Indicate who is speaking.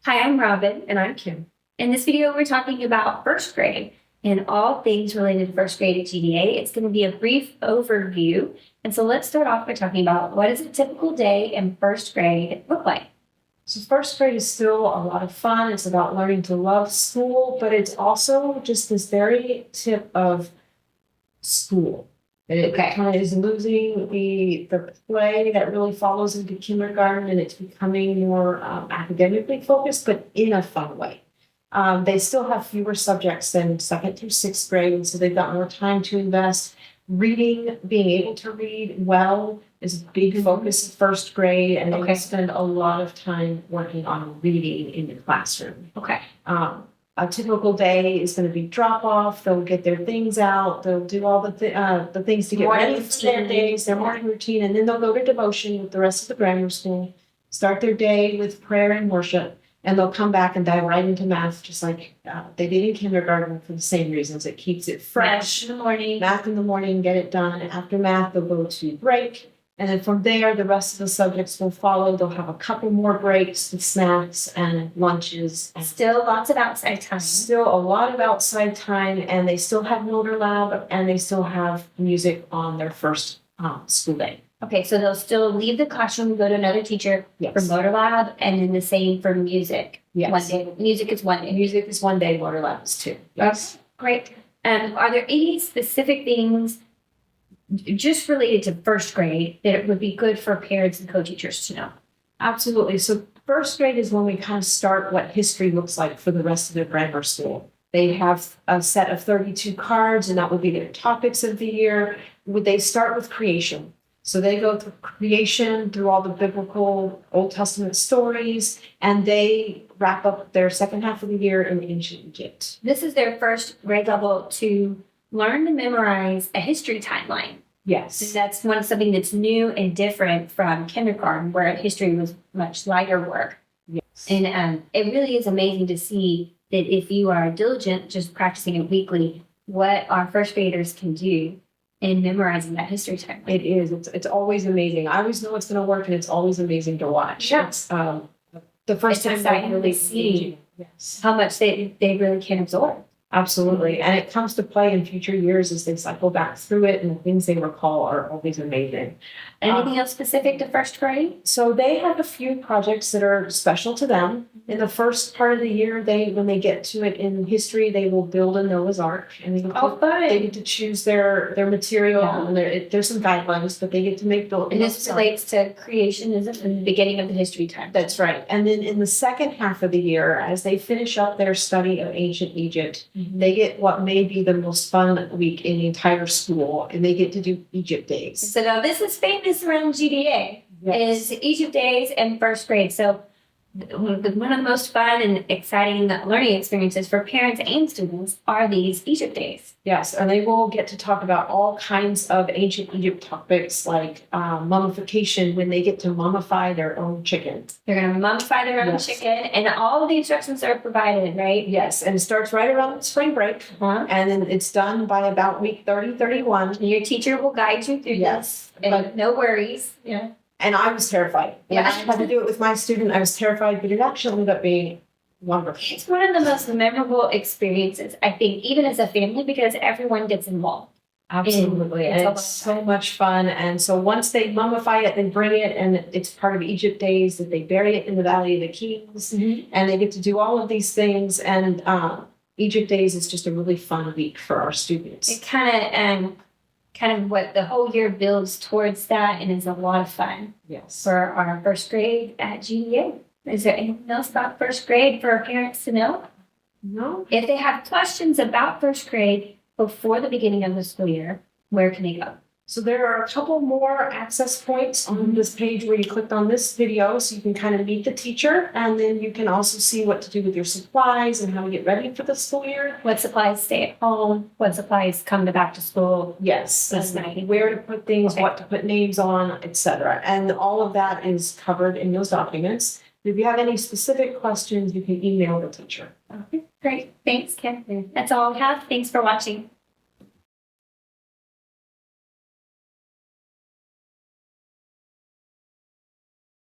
Speaker 1: Hi, I'm Robin.
Speaker 2: And I'm Kim.
Speaker 1: In this video, we're talking about first grade and all things related to first grade at GDA. It's going to be a brief overview. And so let's start off by talking about what does a typical day in first grade look like?
Speaker 2: So first grade is still a lot of fun. It's about learning to love school, but it's also just this very tip of school. It kind of is losing the play that really follows into kindergarten, and it's becoming more academically focused, but in a fun way. They still have fewer subjects than second through sixth grade, and so they've got more time to invest. Reading, being able to read well is a big focus in first grade, and they spend a lot of time working on reading in the classroom.
Speaker 1: Okay.
Speaker 2: A typical day is going to be drop off. They'll get their things out. They'll do all the things to get ready for their days, their morning routine, and then they'll go to devotion with the rest of the grammar school, start their day with prayer and worship, and they'll come back and dive right into math, just like they did in kindergarten for the same reasons. It keeps it fresh.
Speaker 1: In the morning.
Speaker 2: Math in the morning, get it done. And after math, they'll go to break. And then from there, the rest of the subjects will follow. They'll have a couple more breaks with snacks and lunches.
Speaker 1: Still lots of outside time.
Speaker 2: Still a lot of outside time, and they still have motor lab, and they still have music on their first school day.
Speaker 1: Okay, so they'll still leave the classroom and go to another teacher for motor lab, and then the same for music.
Speaker 2: Yes.
Speaker 1: One day. Music is one day.
Speaker 2: Music is one day, motor lab is two.
Speaker 1: Yes. Great. Are there any specific things just related to first grade that would be good for parents and co-teachers to know?
Speaker 2: Absolutely. So first grade is when we kind of start what history looks like for the rest of their grammar school. They have a set of 32 cards, and that would be their topics of the year. They start with creation. So they go through creation, through all the biblical Old Testament stories, and they wrap up their second half of the year in ancient Egypt.
Speaker 1: This is their first grade level to learn to memorize a history timeline.
Speaker 2: Yes.
Speaker 1: So that's something that's new and different from kindergarten, where history was much lighter work.
Speaker 2: Yes.
Speaker 1: And it really is amazing to see that if you are diligent, just practicing it weekly, what our first graders can do in memorizing that history timeline.
Speaker 2: It is. It's always amazing. I always know it's going to work, and it's always amazing to watch.
Speaker 1: Yeah.
Speaker 2: It's the first time
Speaker 1: exciting
Speaker 2: I really
Speaker 1: to see
Speaker 2: yes.
Speaker 1: how much they really can absorb.
Speaker 2: Absolutely. And it comes to play in future years as they cycle back through it, and the things they recall are always amazing.
Speaker 1: Anything else specific to first grade?
Speaker 2: So they have a few projects that are special to them. In the first part of the year, when they get to it in history, they will build a Noah's Ark. And they get to choose their material.
Speaker 1: Yeah.
Speaker 2: And there's some guidelines, but they get to make build.
Speaker 1: And this relates to creationism in the beginning of the history time.
Speaker 2: That's right. And then in the second half of the year, as they finish up their study of ancient Egypt, they get what may be the most fun week in the entire school, and they get to do Egypt days.
Speaker 1: So now this is famous around GDA, is Egypt days and first grade. So one of the most fun and exciting learning experiences for parents and students are these Egypt days.
Speaker 2: Yes, and they will get to talk about all kinds of ancient Egypt topics like mummification, when they get to mummify their own chicken.
Speaker 1: They're going to mummify their own chicken, and all of the instructions are provided, right?
Speaker 2: Yes, and it starts right around spring break, and then it's done by about week 30, 31.
Speaker 1: And your teacher will guide you through this, and no worries. Yeah.
Speaker 2: And I was terrified. When I had to do it with my student, I was terrified, but it actually ended up being wonderful.
Speaker 1: It's one of the most memorable experiences, I think, even as a family, because everyone gets involved.
Speaker 2: Absolutely. And it's so much fun. And so once they mummify it, they bring it, and it's part of Egypt days that they bury it in the Valley of the Kings. And they get to do all of these things. And Egypt days is just a really fun week for our students.
Speaker 1: It kind of what the whole year builds towards that, and is a lot of fun.
Speaker 2: Yes.
Speaker 1: For our first grade at GDA. Is there anything else about first grade for parents to know?
Speaker 2: No.
Speaker 1: If they have questions about first grade before the beginning of the school year, where can they go?
Speaker 2: So there are a couple more access points on this page where you clicked on this video, so you can kind of meet the teacher, and then you can also see what to do with your supplies and how to get ready for the school year.
Speaker 1: What supplies stay at home? What supplies come to back to school?
Speaker 2: Yes,
Speaker 1: and
Speaker 2: where to put things, what to put names on, etc. And all of that is covered in those documents. If you have any specific questions, you can email the teacher.
Speaker 1: Okay, great. Thanks, Kim. That's all we have. Thanks for watching.